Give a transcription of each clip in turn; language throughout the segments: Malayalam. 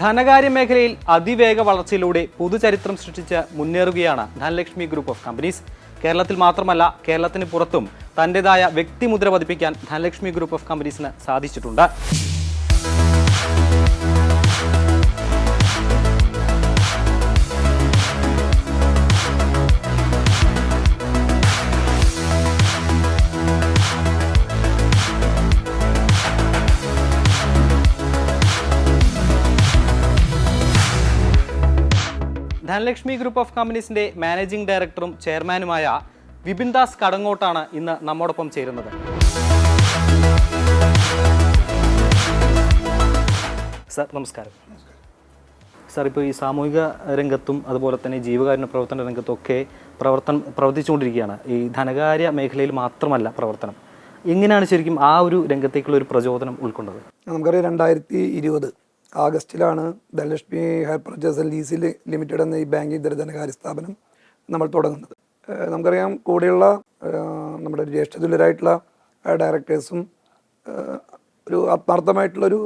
ധനകാര്യ മേഖലയിൽ അതിവേഗ വളർച്ചയിലൂടെ പുതുചരിത്രം സൃഷ്ടിച്ച് മുന്നേറുകയാണ് ധനലക്ഷ്മി ഗ്രൂപ്പ് ഓഫ് കമ്പനീസ്. കേരളത്തിൽ മാത്രമല്ല, കേരളത്തിന് പുറത്തും തന്റേതായ വ്യക്തിമുദ്ര പതിപ്പിക്കാൻ ധനലക്ഷ്മി ഗ്രൂപ്പ് ഓഫ് കമ്പനീസിന് സാധിച്ചിട്ടുണ്ട്. ധനലക്ഷ്മി ഗ്രൂപ്പ് ഓഫ് കമ്പനീസിന്റെ മാനേജിംഗ് ഡയറക്ടറും ചെയർമാനുമായ വിപിൻ ദാസ് കടങ്ങോട്ടാണ് ഇന്ന് നമ്മോടൊപ്പം ചേരുന്നത്. സർ, നമസ്കാരം. സർ, ഇപ്പോൾ ഈ സാമൂഹിക രംഗത്തും അതുപോലെ തന്നെ ജീവകാരുണ്യ പ്രവർത്തന രംഗത്തൊക്കെ പ്രവർത്തിച്ചുകൊണ്ടിരിക്കുകയാണ്. ഈ ധനകാര്യ മേഖലയിൽ മാത്രമല്ല പ്രവർത്തനം. എങ്ങനെയാണ് ശരിക്കും ആ ഒരു രംഗത്തേക്കുള്ള ഒരു പ്രചോദനം ഉൾക്കൊണ്ടത്? നമുക്കറിയാം, 2020 ആഗസ്റ്റിലാണ് Dhanalakshmi hire purchase and lease limited എന്ന ഈ ബാങ്കിംഗ് ധനകാര്യ സ്ഥാപനം നമ്മൾ തുടങ്ങുന്നത്. നമുക്കറിയാം, കൂടെയുള്ള നമ്മുടെ ജ്യേഷ്ഠതുല്യരായിട്ടുള്ള ഡയറക്ടേഴ്സും ഒരു ആത്മാർത്ഥമായിട്ടുള്ളൊരു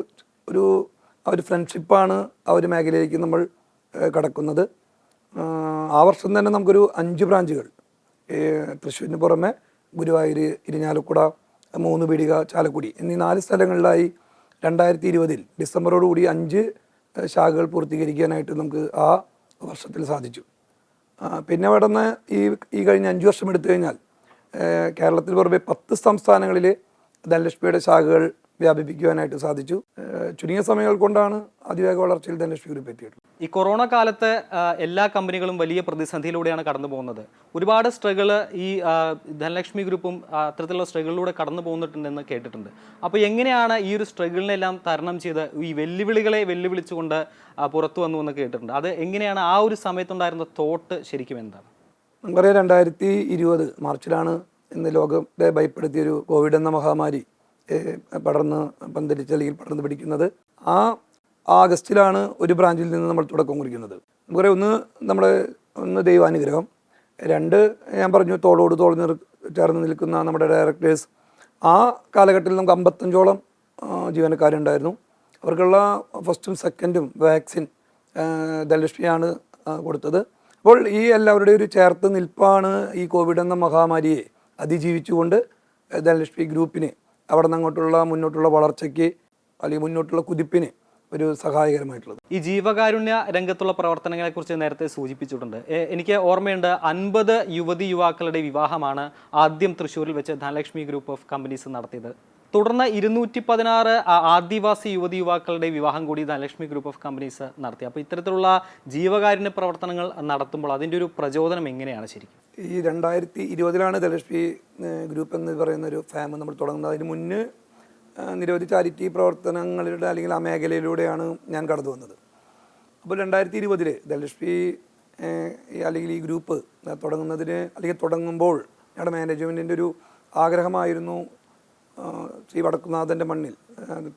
ഒരു ഫ്രണ്ട്ഷിപ്പാണ് ആ ഒരു മേഖലയിലേക്ക് നമ്മൾ കടക്കുന്നത്. ആ വർഷം തന്നെ നമുക്കൊരു 5 ബ്രാഞ്ചുകൾ തൃശ്ശൂരിന് പുറമെ ഗുരുവായൂർ, ഇരിഞ്ഞാലക്കുട, മൂന്നുപീടിക, ചാലക്കുടി എന്നീ 4 സ്ഥലങ്ങളിലായി 2020 ഡിസംബറോടുകൂടി 5 ശാഖകൾ പൂർത്തീകരിക്കാനായിട്ട് നമുക്ക് ആ വർഷത്തിൽ സാധിച്ചു. പിന്നെ അവിടെ നിന്ന് ഈ കഴിഞ്ഞ 5 വർഷം എടുത്തു കഴിഞ്ഞാൽ കേരളത്തിൽ പുറമെ 10 സംസ്ഥാനങ്ങളിൽ ധനലക്ഷ്മിയുടെ ശാഖകൾ വ്യാപിപ്പിക്കുവാനായിട്ട് സാധിച്ചു. ചുരുങ്ങിയ സമയങ്ങൾ കൊണ്ടാണ് അതിവേഗ വളർച്ചയിൽ ധനലക്ഷ്മി ഗ്രൂപ്പ് എത്തിയിട്ടുള്ളത്. ഈ കൊറോണ കാലത്ത് എല്ലാ കമ്പനികളും വലിയ പ്രതിസന്ധിയിലൂടെയാണ് കടന്നു പോകുന്നത്. ഒരുപാട് സ്ട്രഗിള് ഈ ധനലക്ഷ്മി ഗ്രൂപ്പും അത്തരത്തിലുള്ള സ്ട്രഗിളിലൂടെ കടന്നു പോകുന്നുണ്ടെന്ന് കേട്ടിട്ടുണ്ട്. അപ്പോൾ എങ്ങനെയാണ് ഈ ഒരു സ്ട്രഗിളിനെല്ലാം തരണം ചെയ്ത് ഈ വെല്ലുവിളികളെ വെല്ലുവിളിച്ചുകൊണ്ട് പുറത്തു വന്നു എന്ന് കേട്ടിട്ടുണ്ട്. അത് എങ്ങനെയാണ്, ആ ഒരു സമയത്തുണ്ടായിരുന്ന തോട്ട് ശരിക്കും എന്താണ്? നമുക്കറിയാം, 2020 മാർച്ചിലാണ് ഇന്ന് ലോകത്തെ ഭയപ്പെടുത്തിയൊരു കോവിഡ് എന്ന മഹാമാരി പന്തലിച്ച് അല്ലെങ്കിൽ പടർന്ന് പിടിക്കുന്നത്. ആ ആഗസ്റ്റിലാണ് ഒരു ബ്രാഞ്ചിൽ നിന്ന് നമ്മൾ തുടക്കം കുറിക്കുന്നത്. നമുക്കറിയാം, ഒന്ന് ദൈവാനുഗ്രഹം, 2 ഞാൻ പറഞ്ഞു തോളോട് തോൾ ചേർന്ന് നിൽക്കുന്ന നമ്മുടെ ഡയറക്ടേഴ്സ്. ആ കാലഘട്ടത്തിൽ നമുക്ക് 55ഓളം ജീവനക്കാരുണ്ടായിരുന്നു. അവർക്കുള്ള ഫസ്റ്റും സെക്കൻഡും വാക്സിൻ ധനലക്ഷ്മിയാണ് കൊടുത്തത്. അപ്പോൾ ഈ എല്ലാവരുടെയും ഒരു ചേർത്ത് നിൽപ്പാണ് ഈ കോവിഡ് എന്ന മഹാമാരിയെ അതിജീവിച്ചുകൊണ്ട് ധനലക്ഷ്മി ഗ്രൂപ്പിന് അവിടെ നിന്ന് അങ്ങോട്ടുള്ള മുന്നോട്ടുള്ള വളർച്ചയ്ക്ക് അല്ലെങ്കിൽ മുന്നോട്ടുള്ള കുതിപ്പിന് ഒരു സഹായകരമായിട്ടുള്ളത്. ഈ ജീവകാരുണ്യ രംഗത്തുള്ള പ്രവർത്തനങ്ങളെക്കുറിച്ച് നേരത്തെ സൂചിപ്പിച്ചിട്ടുണ്ട്. എനിക്ക് ഓർമ്മയുണ്ട്, 50 യുവാക്കളുടെ വിവാഹമാണ് ആദ്യം തൃശ്ശൂരിൽ വെച്ച് ധനലക്ഷ്മി ഗ്രൂപ്പ് ഓഫ് കമ്പനീസ് നടത്തിയത്. തുടർന്ന് 216 ആദിവാസി യുവാക്കളുടെ വിവാഹം കൂടി ധനലക്ഷ്മി ഗ്രൂപ്പ് ഓഫ് കമ്പനീസ് നടത്തി. അപ്പോൾ ഇത്തരത്തിലുള്ള ജീവകാരുണ്യ പ്രവർത്തനങ്ങൾ നടത്തുമ്പോൾ അതിൻ്റെ ഒരു പ്രചോദനം എങ്ങനെയാണ് ശരിക്കും? ഈ 2020 ധനലക്ഷ്മി ഗ്രൂപ്പ് എന്ന് പറയുന്ന ഒരു ഫാം നമ്മൾ തുടങ്ങുന്നത്. അതിന് മുന്നേ നിരവധി ചാരിറ്റി പ്രവർത്തനങ്ങളുടെ അല്ലെങ്കിൽ ആ മേഖലയിലൂടെയാണ് ഞാൻ കടന്നു വന്നത്. അപ്പോൾ 2020 ധനലക്ഷ്മി അല്ലെങ്കിൽ ഈ ഗ്രൂപ്പ് തുടങ്ങുമ്പോൾ ഞങ്ങളുടെ മാനേജ്മെൻറ്റിൻ്റെ ഒരു ആഗ്രഹമായിരുന്നു ശ്രീ വടക്കുന്നാഥൻ്റെ മണ്ണിൽ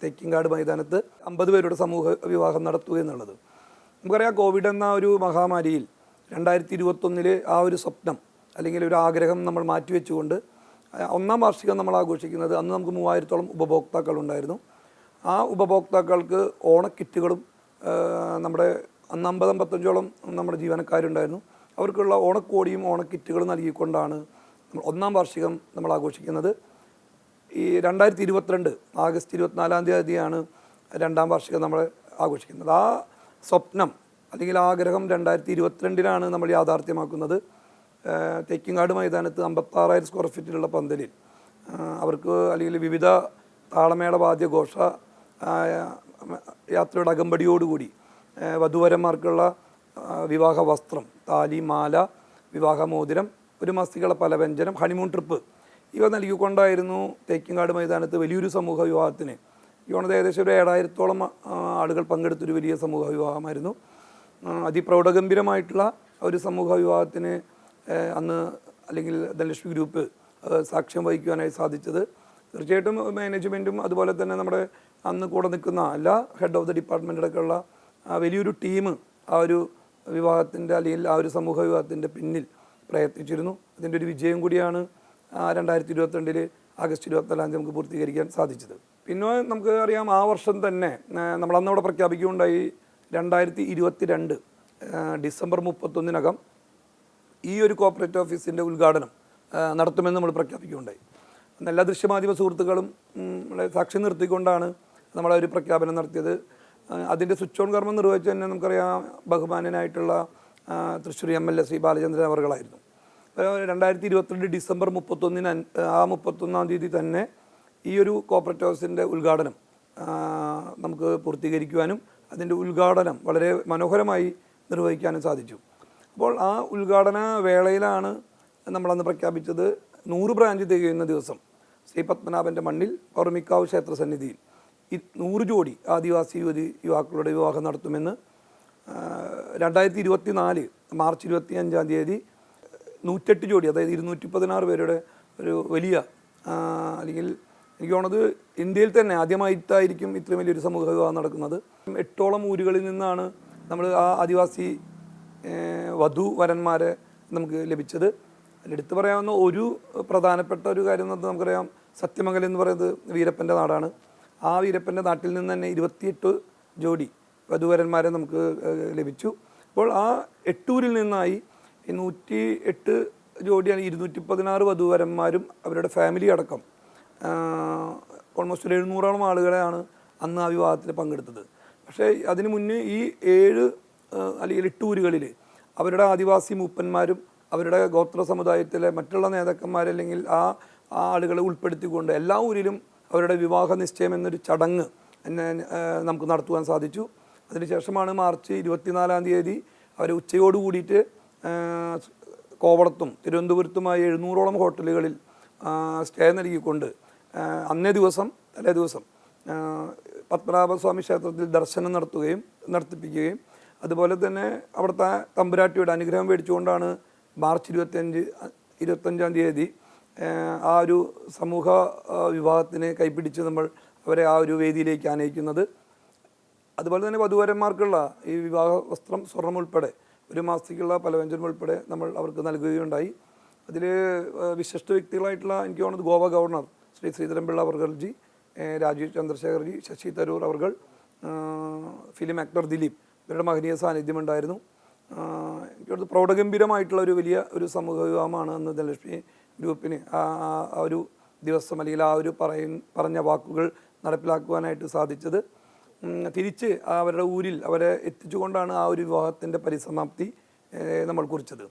തെക്കിങ്കാട് മൈതാനത്ത് 50 പേരുടെ സമൂഹ വിവാഹം നടത്തുക എന്നുള്ളത്. നമുക്കറിയാം, കോവിഡ് എന്ന ഒരു മഹാമാരിയിൽ 2021 ആ ഒരു സ്വപ്നം അല്ലെങ്കിൽ ഒരു ആഗ്രഹം നമ്മൾ മാറ്റിവെച്ചുകൊണ്ട് 1ാം വാർഷികം നമ്മൾ ആഘോഷിക്കുന്നത്. അന്ന് നമുക്ക് 3000ഓളം ഉപഭോക്താക്കളുണ്ടായിരുന്നു. ആ ഉപഭോക്താക്കൾക്ക് ഓണക്കിറ്റുകളും നമ്മുടെ അന്ന് 50-55ഓളം നമ്മുടെ ജീവനക്കാരുണ്ടായിരുന്നു. അവർക്കുള്ള ഓണക്കോടിയും ഓണക്കിറ്റുകളും നൽകിക്കൊണ്ടാണ് നമ്മൾ 1ാം വാർഷികം നമ്മൾ ആഘോഷിക്കുന്നത്. ഈ 2022 ആഗസ്റ്റ് 24-ാം തീയതിയാണ് 2ാം വാർഷികം നമ്മൾ ആഘോഷിക്കുന്നത്. ആ സ്വപ്നം അല്ലെങ്കിൽ ആഗ്രഹം 2022 നമ്മൾ യാഥാർത്ഥ്യമാക്കുന്നത്. തെക്കിങ്ങാട് മൈതാനത്ത് 56,000 സ്ക്വയർ ഫീറ്റിലുള്ള പന്തലിൽ അവർക്ക് അല്ലെങ്കിൽ വിവിധ താളമേള വാദ്യഘോഷ യാത്രയുടെ അകമ്പടിയോടുകൂടി വധുവരന്മാർക്കുള്ള വിവാഹ വസ്ത്രം, താലി, മാല, വിവാഹമോതിരം, ഒരു മാസത്തേക്കുള്ള പലവ്യഞ്ജനം, ഹണിമൂൺ ട്രിപ്പ് ഇവ നൽകിക്കൊണ്ടായിരുന്നു തേക്കിങ്ങാട് മൈതാനത്ത് വലിയൊരു സമൂഹ വിവാഹത്തിന്. ഏകദേശം ഒരു 7,000ഓളം ആളുകൾ പങ്കെടുത്തൊരു വലിയ സമൂഹ വിവാഹമായിരുന്നു. അതിപ്രൗഢഗംഭീരമായിട്ടുള്ള ഒരു സമൂഹ വിവാഹത്തിന് അന്ന് അല്ലെങ്കിൽ ധനലക്ഷ്മി ഗ്രൂപ്പ് സാക്ഷ്യം വഹിക്കുവാനായി സാധിച്ചത്. തീർച്ചയായിട്ടും മാനേജ്മെൻറ്റും അതുപോലെ തന്നെ നമ്മുടെ അന്ന് കൂടെ നിൽക്കുന്ന എല്ലാ ഹെഡ് ഓഫ് ദ ഡിപ്പാർട്ട്മെൻറ്റിലൊക്കെയുള്ള വലിയൊരു ടീം ആ ഒരു വിവാഹത്തിൻ്റെ അല്ലെങ്കിൽ ആ ഒരു സമൂഹ വിവാഹത്തിൻ്റെ പിന്നിൽ പ്രയത്നിച്ചിരുന്നു. അതിൻ്റെ ഒരു വിജയം കൂടിയാണ് 2022 ആഗസ്റ്റ് 24 നമുക്ക് പൂർത്തീകരിക്കാൻ സാധിച്ചത്. പിന്നെ നമുക്ക് അറിയാം, ആ വർഷം തന്നെ നമ്മൾ അന്നവിടെ പ്രഖ്യാപിക്കുകയുണ്ടായി 2022 ഡിസംബർ 31-നകം ഈ ഒരു കോർപ്പറേറ്റ് ഓഫീസിൻ്റെ ഉദ്ഘാടനം നടത്തുമെന്ന് നമ്മൾ പ്രഖ്യാപിക്കുകയുണ്ടായി. എല്ലാ ദൃശ്യമാധ്യമ സുഹൃത്തുക്കളും സാക്ഷി നിർത്തിക്കൊണ്ടാണ് നമ്മൾ ഒരു പ്രഖ്യാപനം നടത്തിയത്. അതിൻ്റെ സ്വിച്ച് ഓൺ കർമ്മം നിർവഹിച്ച് തന്നെ നമുക്കറിയാം ബഹുമാന്യനായിട്ടുള്ള തൃശ്ശൂർ MLA ശ്രീ ബാലചന്ദ്രൻ അവർകളായിരുന്നു. 2022 ഡിസംബർ 31-ാം തീയതി തന്നെ ഈ ഒരു കോർപ്പറേറ്റ് ഹൗസിൻ്റെ ഉദ്ഘാടനം നമുക്ക് പൂർത്തീകരിക്കുവാനും അതിൻ്റെ ഉദ്ഘാടനം വളരെ മനോഹരമായി നിർവഹിക്കാനും സാധിച്ചു. അപ്പോൾ ആ ഉദ്ഘാടന വേളയിലാണ് നമ്മളന്ന് പ്രഖ്യാപിച്ചത് 100 ബ്രാഞ്ച് തികയുന്ന ദിവസം ശ്രീ പത്മനാഭൻ്റെ മണ്ണിൽ പൗർമിക്കാവ് ക്ഷേത്ര സന്നിധിയിൽ 100 ജോഡി ആദിവാസി യുവാക്കളുടെ വിവാഹം നടത്തുമെന്ന് 2024 മാർച്ച് 25-ാം തീയതി 108 ജോഡി, അതായത് 216 പേരുടെ ഒരു വലിയ അല്ലെങ്കിൽ എനിക്ക് തോന്നുന്നത് ഇന്ത്യയിൽ തന്നെ ആദ്യമായിട്ടായിരിക്കും ഇത്രയും വലിയൊരു സമൂഹ വിവാഹം നടക്കുന്നത്. 8ഓളം ഊരുകളിൽ നിന്നാണ് നമ്മൾ ആ ആദിവാസി വധുവരന്മാരെ നമുക്ക് ലഭിച്ചത്. അതിലെടുത്ത് പറയാവുന്ന ഒരു പ്രധാനപ്പെട്ട ഒരു കാര്യം എന്ന് നമുക്കറിയാം, സത്യമംഗലം എന്ന് പറയുന്നത് വീരപ്പൻ്റെ നാടാണ്. ആ വീരപ്പൻ്റെ നാട്ടിൽ നിന്ന് തന്നെ 28 ജോഡി വധുവരന്മാരെ നമുക്ക് ലഭിച്ചു. അപ്പോൾ ആ 8 ഊരിൽ നിന്നായി 108 ജോഡിയാണ് 216 വധുവരന്മാരും അവരുടെ ഫാമിലി അടക്കം ഓൾമോസ്റ്റ് 700ഓളം ആളുകളെയാണ് അന്ന് ആ വിവാഹത്തിൽ പങ്കെടുത്തത്. പക്ഷേ അതിന് മുന്നേ ഈ 7 അല്ലെങ്കിൽ 8 ഊരുകളിൽ അവരുടെ ആദിവാസി മൂപ്പന്മാരും അവരുടെ ഗോത്ര സമുദായത്തിലെ മറ്റുള്ള നേതാക്കന്മാരെ അല്ലെങ്കിൽ ആ ആളുകളെ ഉൾപ്പെടുത്തിക്കൊണ്ട് എല്ലാ ഊരിലും അവരുടെ വിവാഹ നിശ്ചയം എന്നൊരു ചടങ്ങ് നമുക്ക് നടത്തുവാൻ സാധിച്ചു. അതിനുശേഷമാണ് മാർച്ച് 24-ാം തീയതി അവർ ഉച്ചയോട് കൂടിയിട്ട് കോവളത്തും തിരുവനന്തപുരത്തുമായി 700ഓളം ഹോട്ടലുകളിൽ സ്റ്റേ നൽകിക്കൊണ്ട് തലേ ദിവസം പത്മനാഭസ്വാമി ക്ഷേത്രത്തിൽ ദർശനം നടത്തിപ്പിക്കുകയും അതുപോലെ തന്നെ അവിടുത്തെ തമ്പുരാട്ടിയുടെ അനുഗ്രഹം മേടിച്ചുകൊണ്ടാണ് മാർച്ച് 25-ാം തീയതി ആ ഒരു സമൂഹ വിവാഹത്തിന് കൈപ്പിടിച്ച് നമ്മൾ അവരെ ആ ഒരു വേദിയിലേക്ക് ആനയിക്കുന്നത്. അതുപോലെ തന്നെ വധുവരന്മാർക്കുള്ള ഈ വിവാഹ വസ്ത്രം, സ്വർണം ഉൾപ്പെടെ 1 മാസത്തേക്കുള്ള പലവ്യഞ്ജനം ഉൾപ്പെടെ നമ്മൾ അവർക്ക് നൽകുകയുണ്ടായി. അതിൽ വിശിഷ്ട വ്യക്തികളായിട്ടുള്ള എനിക്ക് തോന്നുന്നത് ഗോവ ഗവർണർ ശ്രീ ശ്രീധരൻപിള്ള അവർജി, രാജീവ് ചന്ദ്രശേഖർജി, ശശി തരൂർ അവർകൾ, ഫിലിം ആക്ടർ ദിലീപ്, ഇവരുടെ മഹനീയ സാന്നിധ്യമുണ്ടായിരുന്നു. എനിക്ക് തോന്നുന്നത് പ്രൗഢഗംഭീരമായിട്ടുള്ള ഒരു സമൂഹ വിവാഹമാണ് അന്ന് ധനലക്ഷ്മി ഗ്രൂപ്പിന് ആ ഒരു ദിവസം അല്ലെങ്കിൽ ആ ഒരു പറഞ്ഞ വാക്കുകൾ നടപ്പിലാക്കുവാനായിട്ട് സാധിച്ചത്. തിരിച്ച് അവരുടെ ഊരിൽ അവരെ എത്തിച്ചുകൊണ്ടാണ് ആ ഒരു വിവാഹത്തിൻ്റെ പരിസമാപ്തി നമ്മൾ കുറിച്ചത്.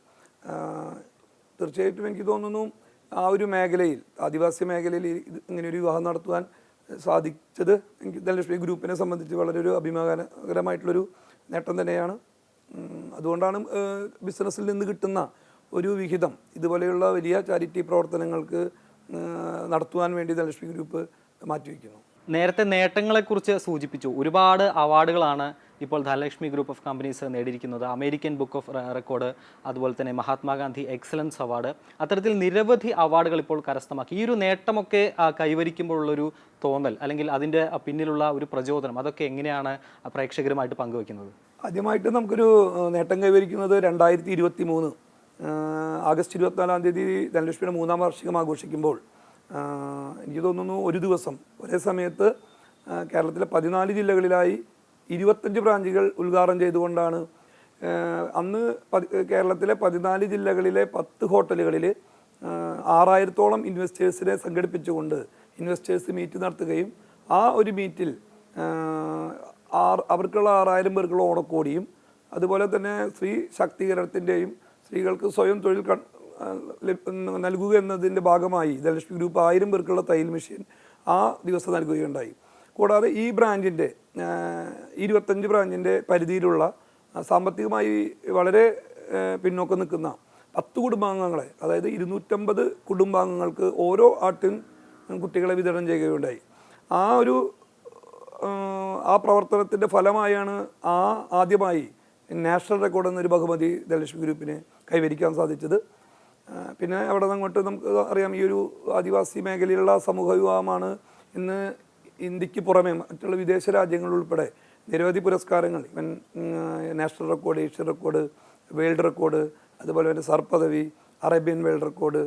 തീർച്ചയായിട്ടും എനിക്ക് തോന്നുന്നു ആ ഒരു മേഖലയിൽ, ആദിവാസി മേഖലയിൽ ഇങ്ങനെയൊരു വിവാഹം നടത്തുവാൻ സാധിച്ചത് എനിക്ക് ധനലക്ഷ്മി ഗ്രൂപ്പിനെ സംബന്ധിച്ച് വളരെ ഒരു അഭിമാനകരമായിട്ടുള്ളൊരു നേട്ടം തന്നെയാണ്. അതുകൊണ്ടാണ് ബിസിനസ്സിൽ നിന്ന് കിട്ടുന്ന ഒരു വിഹിതം ഇതുപോലെയുള്ള വലിയ ചാരിറ്റി പ്രവർത്തനങ്ങൾക്ക് നടത്തുവാൻ വേണ്ടി ധനലക്ഷ്മി ഗ്രൂപ്പ് മാറ്റിവെക്കുന്നു. നേരത്തെ നേട്ടങ്ങളെക്കുറിച്ച് സൂചിപ്പിച്ചു. ഒരുപാട് അവാർഡുകളാണ് ഇപ്പോൾ ധനലക്ഷ്മി ഗ്രൂപ്പ് ഓഫ് കമ്പനീസ് നേടിയിരിക്കുന്നത്. അമേരിക്കൻ ബുക്ക് ഓഫ് റെക്കോർഡ്, അതുപോലെ തന്നെ മഹാത്മാഗാന്ധി എക്സലൻസ് അവാർഡ്, അത്തരത്തിൽ നിരവധി അവാർഡുകൾ ഇപ്പോൾ കരസ്ഥമാക്കി. ഈ ഒരു നേട്ടമൊക്കെ കൈവരിക്കുമ്പോഴുള്ളൊരു തോന്നൽ അല്ലെങ്കിൽ അതിൻ്റെ പിന്നിലുള്ള ഒരു പ്രചോദനം, അതൊക്കെ എങ്ങനെയാണ് പ്രേക്ഷകരുമായിട്ട് പങ്കുവയ്ക്കുന്നത്? ആദ്യമായിട്ട് നമുക്കൊരു നേട്ടം കൈവരിക്കുന്നത് 2023 ആഗസ്റ്റ് 24-ാം തീയതി ധനലക്ഷ്മിയുടെ 3-ാം വാർഷികം ആഘോഷിക്കുമ്പോൾ എനിക്ക് തോന്നുന്നു ഒരു ദിവസം ഒരേ സമയത്ത് കേരളത്തിലെ 14 ജില്ലകളിലായി 25 ബ്രാഞ്ചുകൾ ഉദ്ഘാടനം ചെയ്തുകൊണ്ടാണ് അന്ന് കേരളത്തിലെ 14 ജില്ലകളിലെ 10 ഹോട്ടലുകളിൽ 6000-ഓളം ഇൻവെസ്റ്റേഴ്സിനെ സംഘടിപ്പിച്ചുകൊണ്ട് ഇൻവെസ്റ്റേഴ്സ് മീറ്റ് നടത്തുകയും ആ ഒരു മീറ്റിൽ അവർക്കുള്ള 6000 പേർക്കുള്ള ഓണക്കോടിയും അതുപോലെ തന്നെ സ്ത്രീ ശാക്തീകരണത്തിൻ്റെയും സ്ത്രീകൾക്ക് സ്വയം തൊഴിൽ നൽകുക എന്നതിൻ്റെ ഭാഗമായി ധനലക്ഷ്മി ഗ്രൂപ്പ് 1000 പേർക്കുള്ള തയ്യൽ മെഷീൻ ആ ദിവസം നൽകുകയുണ്ടായി. കൂടാതെ ഈ ബ്രാഞ്ചിൻ്റെ 25 ബ്രാഞ്ചിൻ്റെ പരിധിയിലുള്ള സാമ്പത്തികമായി വളരെ പിന്നോക്കം നിൽക്കുന്ന 10 കുടുംബാംഗങ്ങളെ, അതായത് 250 കുടുംബാംഗങ്ങൾക്ക് ഓരോ ആട്ടിൻ കുട്ടികളെ വിതരണം ചെയ്യുകയുണ്ടായി. ആ പ്രവർത്തനത്തിൻ്റെ ഫലമായാണ് ആദ്യമായി നാഷണൽ റെക്കോർഡ് എന്നൊരു ബഹുമതി ധനലക്ഷ്മി ഗ്രൂപ്പിന് കൈവരിക്കാൻ സാധിച്ചത്. പിന്നെ അവിടെ നിന്ന് അങ്ങോട്ട് നമുക്ക് അറിയാം, ഈ ഒരു ആദിവാസി മേഖലയിലുള്ള സമൂഹ വിവാഹമാണ് ഇന്ന് ഇന്ത്യക്ക് പുറമെ മറ്റുള്ള വിദേശ രാജ്യങ്ങളുൾപ്പെടെ നിരവധി പുരസ്കാരങ്ങൾ, ഇവൻ national record, Asian record, world record, അതുപോലെ തന്നെ സർ പദവി, Arabian world record,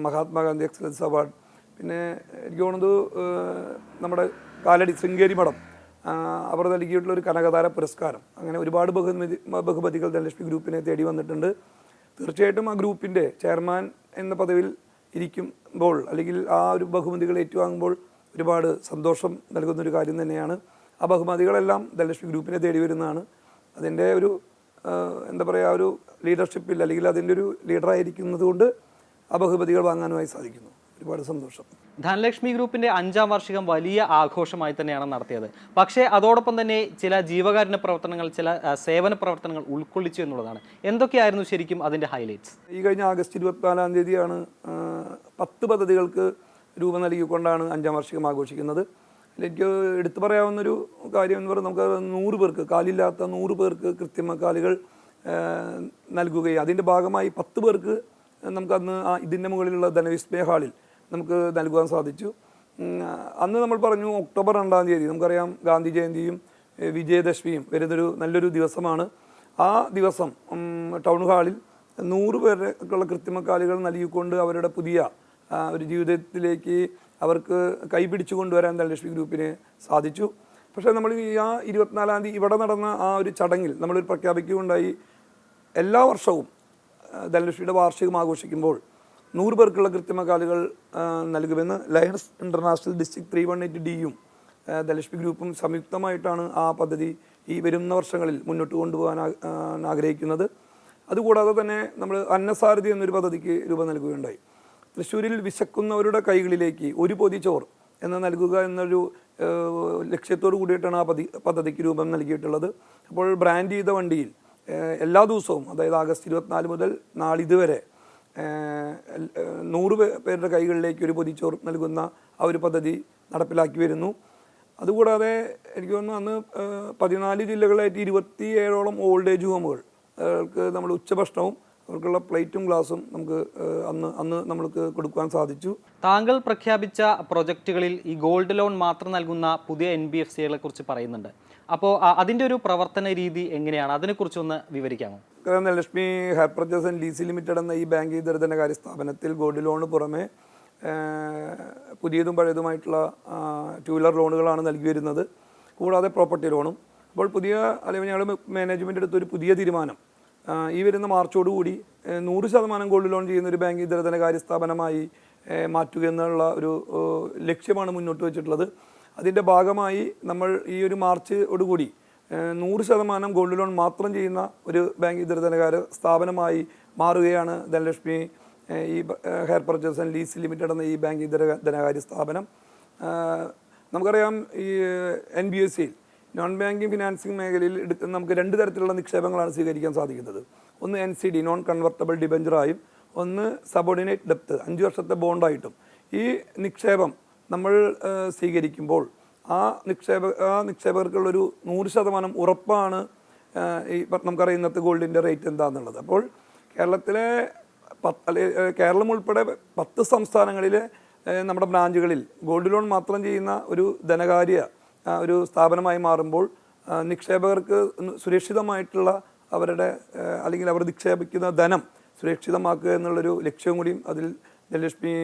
Mahatma Gandhi excellence award, പിന്നെ എനിക്ക് തോന്നുന്നത് നമ്മുടെ കാലടി ശൃംഗേരി മഠം അവർ നൽകിയിട്ടുള്ള ഒരു കനകതാര പുരസ്കാരം, അങ്ങനെ ഒരുപാട് ബഹുമതികൾ ധനലക്ഷ്മി ഗ്രൂപ്പിനെ തേടി വന്നിട്ടുണ്ട്. തീർച്ചയായിട്ടും ആ ഗ്രൂപ്പിൻ്റെ ചെയർമാൻ എന്ന പദവിയിൽ ഇരിക്കുമ്പോൾ അല്ലെങ്കിൽ ആ ഒരു ബഹുമതികൾ ഏറ്റുവാങ്ങുമ്പോൾ ഒരുപാട് സന്തോഷം നൽകുന്നൊരു കാര്യം തന്നെയാണ്. ആ ബഹുമതികളെല്ലാം ധനലക്ഷ്മി ഗ്രൂപ്പിനെ തേടി വരുന്നതാണ്. അതിൻ്റെ ഒരു എന്താ പറയുക, ഒരു ലീഡർഷിപ്പിൽ അല്ലെങ്കിൽ അതിൻ്റെ ഒരു ലീഡറായിരിക്കുന്നത് കൊണ്ട് ആ ബഹുമതികൾ വാങ്ങാനുമായി സാധിക്കുന്നു. ഒരുപാട് സന്തോഷം. ധനലക്ഷ്മി ഗ്രൂപ്പിന്റെ 5ാം വാർഷികം വലിയ ആഘോഷമായി തന്നെയാണ് നടത്തിയത്. പക്ഷേ അതോടൊപ്പം തന്നെ ചില ജീവകാരുണ്യ പ്രവർത്തനങ്ങൾ, ചില സേവന പ്രവർത്തനങ്ങൾ ഉൾക്കൊള്ളിച്ചു എന്നുള്ളതാണ്. എന്തൊക്കെയായിരുന്നു ശരിക്കും അതിന്റെ ഹൈലൈറ്റ്സ്? ഈ കഴിഞ്ഞ ആഗസ്റ്റ് 24-ാം തീയതിയാണ് 10 പദ്ധതികൾക്ക് രൂപം നൽകിക്കൊണ്ടാണ് 5ാം വാർഷികം ആഘോഷിക്കുന്നത്. എനിക്ക് എടുത്തു പറയാവുന്നൊരു കാര്യം എന്ന് പറയുന്നത്, നമുക്ക് 100 പേർക്ക്, കാലില്ലാത്ത 100 പേർക്ക് കൃത്രിമ കാലുകൾ നൽകുകയും അതിൻ്റെ ഭാഗമായി 10 പേർക്ക് നമുക്കന്ന് ഇതിൻ്റെ മുകളിലുള്ള ധനവിസ്മയ ഹാളിൽ നമുക്ക് നൽകുവാൻ സാധിച്ചു. അന്ന് നമ്മൾ പറഞ്ഞു ഒക്ടോബർ 2-ാം തീയതി, നമുക്കറിയാം ഗാന്ധി ജയന്തിയും വിജയദശമിയും വരുന്നൊരു നല്ലൊരു ദിവസമാണ്. ആ ദിവസം ടൗൺ ഹാളിൽ 100 പേർക്കുള്ള കൃത്രിമക്കാലുകൾ നൽകിക്കൊണ്ട് അവരുടെ പുതിയ ഒരു ജീവിതത്തിലേക്ക് അവർക്ക് കൈപിടിച്ചു കൊണ്ടുവരാൻ ധനലക്ഷ്മി ഗ്രൂപ്പിന് സാധിച്ചു. പക്ഷേ നമ്മൾ ആ 24-ാം തീയതി ഇവിടെ നടന്ന ആ ഒരു ചടങ്ങിൽ നമ്മളൊരു പ്രഖ്യാപിക്കുകയുണ്ടായി, എല്ലാ വർഷവും ധനലക്ഷ്മിയുടെ വാർഷികം ആഘോഷിക്കുമ്പോൾ 100 പേർക്കുള്ള കൃത്രിമക്കാലുകൾ നൽകുമെന്ന് ലയൺസ് ഇൻ്റർനാഷണൽ ഡിസ്ട്രിക്ട് 318Dയും ധനലക്ഷ്മി ഗ്രൂപ്പും സംയുക്തമായിട്ടാണ് ആ പദ്ധതി ഈ വരുന്ന വർഷങ്ങളിൽ മുന്നോട്ട് കൊണ്ടുപോകാൻ ആഗ്രഹിക്കുന്നത്. അതുകൂടാതെ തന്നെ നമ്മൾ അന്നസാരഥി എന്നൊരു പദ്ധതിക്ക് രൂപം നൽകുകയുണ്ടായി. തൃശ്ശൂരിൽ വിശക്കുന്നവരുടെ കൈകളിലേക്ക് ഒരു പൊതി ചോറ് എന്ന് നൽകുക എന്നൊരു ലക്ഷ്യത്തോടു കൂടിയിട്ടാണ് ആ പദ്ധതിക്ക് രൂപം നൽകിയിട്ടുള്ളത്. അപ്പോൾ ബ്രാൻഡ് ചെയ്ത വണ്ടിയിൽ എല്ലാ ദിവസവും, അതായത് ആഗസ്റ്റ് 24 മുതൽ നാളിതുവരെ 100 പേരുടെ കൈകളിലേക്ക് ഒരു പൊതിച്ചോറ് നൽകുന്ന ആ ഒരു പദ്ധതി നടപ്പിലാക്കി വരുന്നു. അതുകൂടാതെ എനിക്ക് തോന്നുന്നു അന്ന് 14 ജില്ലകളായിട്ട് 27ഓളം ഓൾഡ് ഏജ് ഹോമുകൾക്ക് നമ്മൾ ഉച്ചഭക്ഷണവും അവർക്കുള്ള പ്ലേറ്റും ഗ്ലാസും നമുക്ക് അന്ന് നമ്മൾക്ക് കൊടുക്കാൻ സാധിച്ചു. താങ്കൾ പ്രഖ്യാപിച്ച പ്രൊജക്റ്റുകളിൽ ഈ ഗോൾഡ് ലോൺ മാത്രം നൽകുന്ന പുതിയ NBFCകളെ കുറിച്ച് പറയുന്നുണ്ട്. അപ്പോൾ അതിൻ്റെ ഒരു പ്രവർത്തന രീതി എങ്ങനെയാണ്? അതിനെക്കുറിച്ചൊന്ന് വിവരിക്കാമോ? Dhanalakshmi hire purchase and lease limited എന്ന ഈ ബാങ്ക് ഇതര ധനകാര്യ സ്ഥാപനത്തിൽ ഗോൾഡ് ലോണിന് പുറമെ പുതിയതും പഴയതുമായിട്ടുള്ള 2 വീലർ ലോണുകളാണ് നൽകി വരുന്നത്, കൂടാതെ പ്രോപ്പർട്ടി ലോണും. അപ്പോൾ അല്ലെങ്കിൽ ഞങ്ങൾ മാനേജ്മെൻ്റ് എടുത്തൊരു പുതിയ തീരുമാനം, ഈ വരുന്ന മാർച്ചോടുകൂടി 100% ഗോൾഡ് ലോൺ ചെയ്യുന്ന ഒരു ബാങ്ക് ഇതര ധനകാര്യ സ്ഥാപനമായി മാറ്റുക എന്നുള്ള ഒരു ലക്ഷ്യമാണ് മുന്നോട്ട് വെച്ചിട്ടുള്ളത്. അതിൻ്റെ ഭാഗമായി നമ്മൾ ഈ ഒരു മാർച്ചോടുകൂടി 100% ഗോൾഡ് ലോൺ മാത്രം ചെയ്യുന്ന ഒരു ബാങ്ക് ഇതര ധനകാര്യ സ്ഥാപനമായി മാറുകയാണ് ധനലക്ഷ്മി ഈ hair purchase and lease limited എന്ന ഈ ബാങ്ക് ഇതര ധനകാര്യ സ്ഥാപനം. നമുക്കറിയാം ഈ NBFCയിൽ നോൺ ബാങ്കിങ് ഫിനാൻസിങ് മേഖലയിൽ നമുക്ക് 2 തരത്തിലുള്ള നിക്ഷേപങ്ങളാണ് സ്വീകരിക്കാൻ സാധിക്കുന്നത്. ഒന്ന് NCD നോൺ കൺവെർട്ടബിൾ ഡിബഞ്ചറായും, ഒന്ന് സബോർഡിനേറ്റ് ഡെപ്റ്റ് 5 വർഷത്തെ ബോണ്ടായിട്ടും. ഈ നിക്ഷേപം നമ്മൾ സ്വീകരിക്കുമ്പോൾ ആ നിക്ഷേപകർക്കുള്ളൊരു 100% ഉറപ്പാണ് ഈ നമുക്കറിയാം ഇന്നത്തെ ഗോൾഡിൻ്റെ റേറ്റ് എന്താണെന്നുള്ളത്. അപ്പോൾ കേരളം ഉൾപ്പെടെ 10 സംസ്ഥാനങ്ങളിൽ നമ്മുടെ ബ്രാഞ്ചുകളിൽ ഗോൾഡ് ലോൺ മാത്രം ചെയ്യുന്ന ഒരു ധനകാര്യ ഒരു സ്ഥാപനമായി മാറുമ്പോൾ നിക്ഷേപകർക്ക് സുരക്ഷിതമായിട്ടുള്ള അവരുടെ അല്ലെങ്കിൽ അവർ നിക്ഷേപിക്കുന്ന ധനം സുരക്ഷിതമാക്കുക എന്നുള്ളൊരു ലക്ഷ്യവും കൂടിയും അതിൽ ധനലക്ഷ്മി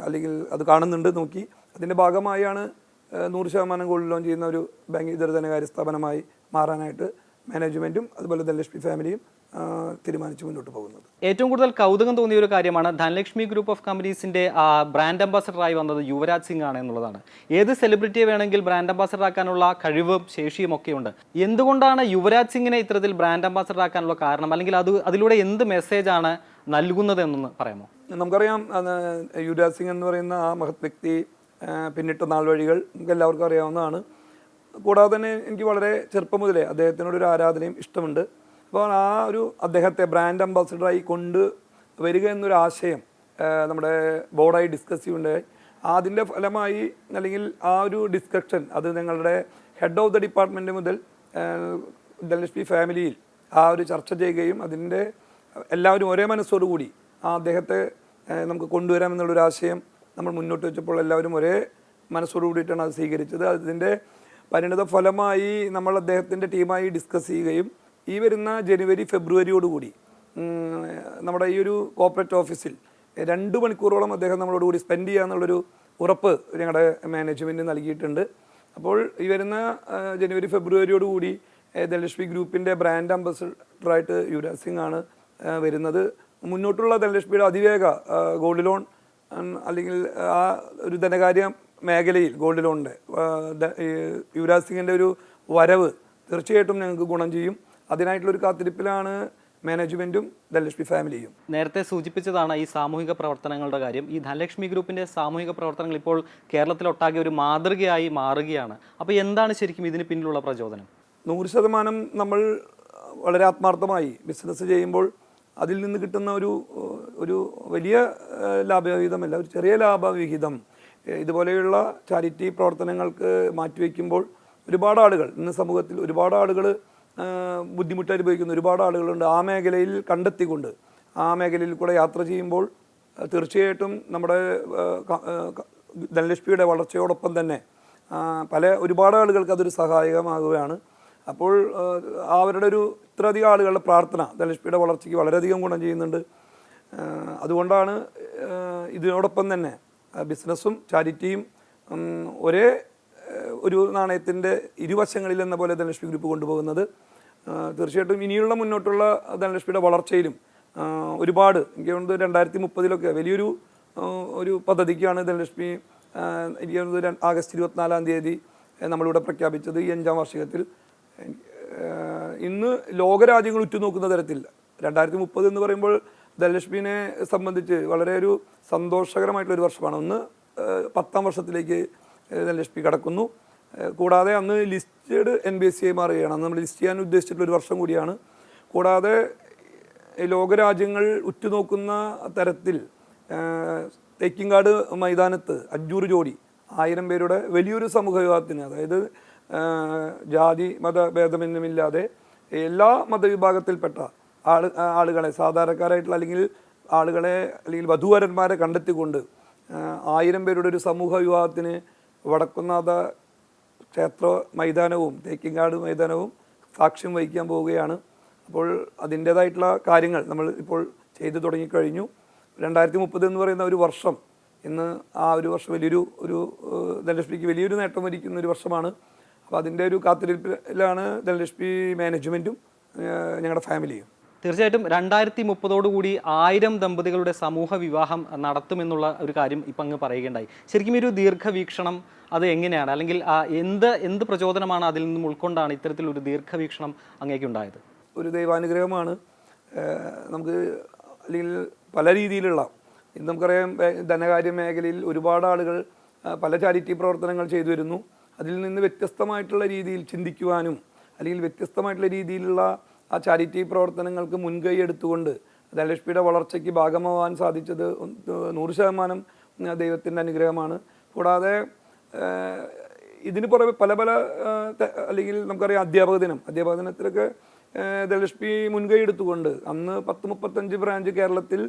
അല്ലെങ്കിൽ അത് കാണുന്നുണ്ട് നോക്കി. അതിൻ്റെ ഭാഗമായാണ് 100% ഗോൾഡ് ലോൺ ചെയ്യുന്ന ഒരു ബാങ്ക് ഇതര ധനകാര്യ സ്ഥാപനമായി മാറാനായിട്ട് മാനേജ്മെൻറ്റും അതുപോലെ ധനലക്ഷ്മി ഫാമിലിയും തീരുമാനിച്ച് മുന്നോട്ട് പോകുന്നത്. ഏറ്റവും കൂടുതൽ കൗതുകം തോന്നിയ ഒരു കാര്യമാണ് ധനലക്ഷ്മി ഗ്രൂപ്പ് ഓഫ് കമ്പനീസിന്റെ ബ്രാൻഡ് അംബാസഡറായി വന്നത് യുവരാജ് സിംഗ് ആണ് എന്നുള്ളതാണ്. ഏത് സെലിബ്രിറ്റിയെ വേണമെങ്കിൽ ബ്രാൻഡ് അംബാസഡർ ആക്കാനുള്ള കഴിവും ശേഷിയും ഒക്കെ ഉണ്ട്. എന്തുകൊണ്ടാണ് യുവരാജ് സിംഗിനെ ഇത്തരത്തിൽ ബ്രാൻഡ് അംബാസഡർ ആക്കാനുള്ള കാരണം, അല്ലെങ്കിൽ അതിലൂടെ എന്ത് മെസ്സേജാണ് നൽകുന്നത് എന്നൊന്ന് പറയാമോ? നമുക്കറിയാം യുവരാജ് സിംഗ് എന്ന് പറയുന്ന ആ മഹത് വ്യക്തി പിന്നിട്ട നാൾ വഴികൾ നമുക്ക് എല്ലാവർക്കും അറിയാവുന്നതാണ്. കൂടാതെ തന്നെ എനിക്ക് വളരെ ചെറുപ്പം മുതലേ അദ്ദേഹത്തിനോടൊരു ആരാധനയും ഇഷ്ടമുണ്ട്. അപ്പോൾ ആ ഒരു അദ്ദേഹത്തെ ബ്രാൻഡ് അംബാസഡറായി കൊണ്ട് വരിക എന്നൊരു ആശയം നമ്മുടെ ബോർഡായി ഡിസ്കസ് ചെയ്യുകയുണ്ടായി. അതിൻ്റെ ഫലമായി അല്ലെങ്കിൽ ആ ഒരു ഡിസ്കഷൻ അത് ഞങ്ങളുടെ ഹെഡ് ഓഫ് ദ ഡിപ്പാർട്ട്മെൻറ്റ് മുതൽ ധനലക്ഷ്മി ഫാമിലിയിൽ ആ ഒരു ചർച്ച ചെയ്യുകയും അതിൻ്റെ എല്ലാവരും ഒരേ മനസ്സോടുകൂടി ആ അദ്ദേഹത്തെ നമുക്ക് കൊണ്ടുവരാമെന്നുള്ളൊരു ആശയം നമ്മൾ മുന്നോട്ട് വെച്ചപ്പോൾ എല്ലാവരും ഒരേ മനസ്സോടു കൂടിയിട്ടാണ് അത് സ്വീകരിച്ചത്. അതിൻ്റെ പരിണിത ഫലമായി നമ്മൾ അദ്ദേഹത്തിൻ്റെ ടീമായി ഡിസ്കസ് ചെയ്യുകയും ഈ വരുന്ന ജനുവരി ഫെബ്രുവരിയോടുകൂടി നമ്മുടെ ഈ ഒരു കോർപ്പറേറ്റ് ഓഫീസിൽ 2 മണിക്കൂറോളം അദ്ദേഹം നമ്മളോടുകൂടി സ്പെൻഡ് ചെയ്യുക എന്നുള്ളൊരു ഉറപ്പ് ഞങ്ങളുടെ മാനേജ്മെൻറ്റ് നൽകിയിട്ടുണ്ട്. അപ്പോൾ ഈ വരുന്ന ജനുവരി ഫെബ്രുവരിയോടുകൂടി ധനലക്ഷ്മി ഗ്രൂപ്പിൻ്റെ ബ്രാൻഡ് അംബാസഡറായിട്ട് യുവരാജ് സിംഗ് ആണ് വരുന്നത്. മുന്നോട്ടുള്ള ധനലക്ഷ്മിയുടെ അതിവേഗ ഗോൾഡ് ലോൺ അല്ലെങ്കിൽ ആ ഒരു ധനകാര്യ മേഖലയിൽ ഗോൾഡ് ലോണിൻ്റെ യുവരാജ് സിംഗിൻ്റെ ഒരു വരവ് തീർച്ചയായിട്ടും ഞങ്ങൾക്ക് ഗുണം ചെയ്യും. അതിനായിട്ടുള്ളൊരു കാത്തിരിപ്പിലാണ് മാനേജ്മെൻറ്റും ധനലക്ഷ്മി ഫാമിലിയും. നേരത്തെ സൂചിപ്പിച്ചതാണ് ഈ സാമൂഹിക പ്രവർത്തനങ്ങളുടെ കാര്യം. ഈ ധനലക്ഷ്മി ഗ്രൂപ്പിൻ്റെ സാമൂഹിക പ്രവർത്തനങ്ങൾ ഇപ്പോൾ കേരളത്തിലൊട്ടാകെ ഒരു മാതൃകയായി മാറുകയാണ്. അപ്പോൾ എന്താണ് ശരിക്കും ഇതിന് പിന്നിലുള്ള പ്രചോദനം? 100% നമ്മൾ വളരെ ആത്മാർത്ഥമായി ബിസിനസ് ചെയ്യുമ്പോൾ അതിൽ നിന്ന് കിട്ടുന്ന ഒരു വലിയ ലാഭവിഹിതമല്ല, ഒരു ചെറിയ ലാഭവിഹിതം ഇതുപോലെയുള്ള ചാരിറ്റി പ്രവർത്തനങ്ങൾക്ക് മാറ്റിവെക്കുമ്പോൾ ഒരുപാട് ആളുകൾ ഇന്ന് സമൂഹത്തിൽ ഒരുപാട് ആളുകൾ ബുദ്ധിമുട്ട് അനുഭവിക്കുന്ന ഒരുപാട് ആളുകളുണ്ട്. ആ മേഖലയിൽ കണ്ടെത്തിക്കൊണ്ട് ആ മേഖലയിൽ കൂടെ യാത്ര ചെയ്യുമ്പോൾ തീർച്ചയായിട്ടും നമ്മുടെ ധനലക്ഷ്മിയുടെ വളർച്ചയോടൊപ്പം തന്നെ ഒരുപാട് ആളുകൾക്ക് അതൊരു സഹായകമാകുകയാണ്. അപ്പോൾ അവരുടെ ഇത്രയധികം ആളുകളുടെ പ്രാർത്ഥന ധനലക്ഷ്മിയുടെ വളർച്ചയ്ക്ക് വളരെയധികം ഗുണം ചെയ്യുന്നുണ്ട്. അതുകൊണ്ടാണ് ഇതിനോടൊപ്പം തന്നെ ബിസിനസ്സും ചാരിറ്റിയും ഒരേ ഒരു നാണയത്തിൻ്റെ ഇരുവശങ്ങളിൽ എന്ന പോലെ ധനലക്ഷ്മി ഗ്രൂപ്പ് കൊണ്ടുപോകുന്നത്. തീർച്ചയായിട്ടും ഇനിയുള്ള മുന്നോട്ടുള്ള ധനലക്ഷ്മിയുടെ വളർച്ചയിലും ഒരുപാട് എനിക്ക് തോന്നുന്നത് 2030 വലിയൊരു പദ്ധതിക്കാണ് ധനലക്ഷ്മി എനിക്ക് തോന്നുന്നത് ആഗസ്റ്റ് 24 നമ്മളിവിടെ പ്രഖ്യാപിച്ചത്. ഈ 5ാം വാർഷികത്തിൽ ഇന്ന് ലോകരാജ്യങ്ങൾ ഉറ്റുനോക്കുന്ന തരത്തിൽ 2030 എന്ന് പറയുമ്പോൾ ധനലക്ഷ്മിനെ സംബന്ധിച്ച് വളരെ ഒരു സന്തോഷകരമായിട്ടുള്ളൊരു വർഷമാണ്. ഒന്ന് 10ാം വർഷത്തിലേക്ക് ധനലക്ഷ്മി കടക്കുന്നു. കൂടാതെ അന്ന് ലിസ്റ്റഡ് NBSE ആയി മാറുകയാണ്. അന്ന് നമ്മൾ ലിസ്റ്റ് ചെയ്യാൻ ഉദ്ദേശിച്ചിട്ടുള്ളൊരു വർഷം കൂടിയാണ്. കൂടാതെ ലോകരാജ്യങ്ങൾ ഉറ്റുനോക്കുന്ന തരത്തിൽ തേക്കിങ്കാട് മൈതാനത്ത് 500 ജോഡി 1000 പേരുടെ വലിയൊരു സമൂഹ വിഭാഗത്തിന്, അതായത് ജാതി മതഭേദമെന്നുമില്ലാതെ എല്ലാ മതവിഭാഗത്തിൽപ്പെട്ട ആളുകളെ, സാധാരണക്കാരായിട്ടുള്ള അല്ലെങ്കിൽ വധൂവരന്മാരെ കണ്ടെത്തിക്കൊണ്ട് 1000 പേരുടെ ഒരു സമൂഹ വിഭാഗത്തിന് വടക്കുന്നാഥ ക്ഷേത്ര മൈതാനവും തേക്കിങ്കാട് മൈതാനവും സാക്ഷ്യം വഹിക്കാൻ പോവുകയാണ്. അപ്പോൾ അതിൻ്റേതായിട്ടുള്ള കാര്യങ്ങൾ നമ്മൾ ഇപ്പോൾ ചെയ്തു തുടങ്ങിക്കഴിഞ്ഞു. 2030 എന്ന് പറയുന്ന ഒരു വർഷം ഇന്ന് ആ ഒരു വർഷം ഒരു ധനലക്ഷ്മിക്ക് വലിയൊരു നേട്ടം വരിക്കുന്ന ഒരു വർഷമാണ്. അപ്പോൾ അതിൻ്റെ ഒരു കാത്തിരിപ്പിലാണ് ധനലക്ഷ്മി മാനേജ്മെൻറ്റും ഞങ്ങളുടെ ഫാമിലിയും. തീർച്ചയായിട്ടും 2030 1000 ദമ്പതികളുടെ സമൂഹ വിവാഹം നടത്തുമെന്നുള്ള ഒരു കാര്യം ഇപ്പം അങ്ങ് പറയുകയുണ്ടായി. ശരിക്കും ഒരു ദീർഘവീക്ഷണം അത് എങ്ങനെയാണ്, അല്ലെങ്കിൽ എന്ത് പ്രചോദനമാണ് അതിൽ നിന്നും ഉൾക്കൊണ്ടാണ് ഇത്തരത്തിലൊരു ദീർഘവീക്ഷണം അങ്ങേക്കുണ്ടായത്? ഒരു ദൈവാനുഗ്രഹമാണ്. നമുക്ക് അല്ലെങ്കിൽ പല രീതിയിലുള്ള നമുക്കറിയാം ധനകാര്യ മേഖലയിൽ ഒരുപാട് ആളുകൾ പല ചാരിറ്റി പ്രവർത്തനങ്ങൾ ചെയ്തു വരുന്നു. അതിൽ നിന്ന് വ്യത്യസ്തമായിട്ടുള്ള രീതിയിൽ ചിന്തിക്കുവാനും അല്ലെങ്കിൽ വ്യത്യസ്തമായിട്ടുള്ള രീതിയിലുള്ള ആ ചാരിറ്റി പ്രവർത്തനങ്ങൾക്ക് മുൻകൈ എടുത്തുകൊണ്ട് ധനലക്ഷ്മിയുടെ വളർച്ചയ്ക്ക് ഭാഗമാവാൻ സാധിച്ചത് 100% ദൈവത്തിൻ്റെ അനുഗ്രഹമാണ്. കൂടാതെ ഇതിന് പുറമെ പല അല്ലെങ്കിൽ നമുക്കറിയാം അധ്യാപക ദിനത്തിലൊക്കെ ധനലക്ഷ്മി മുൻകൈ എടുത്തുകൊണ്ട് അന്ന് 10-35 ബ്രാഞ്ച് കേരളത്തിൽ